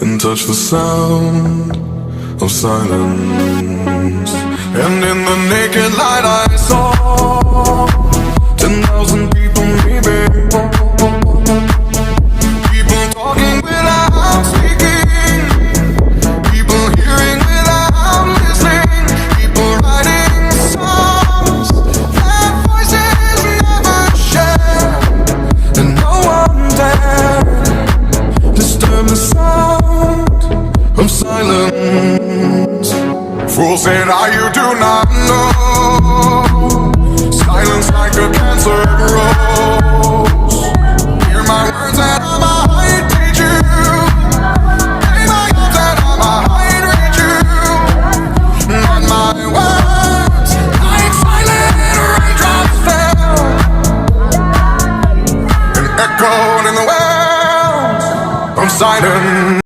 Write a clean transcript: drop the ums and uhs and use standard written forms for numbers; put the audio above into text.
and touch the sound of silence. And in the naked light I saw 10,000 people, maybe. People talking without speaking, people hearing without listening, people writing songs that voices never share, and no one dared disturb the sound of silence. Fool said, you do not know. Silence like a cancer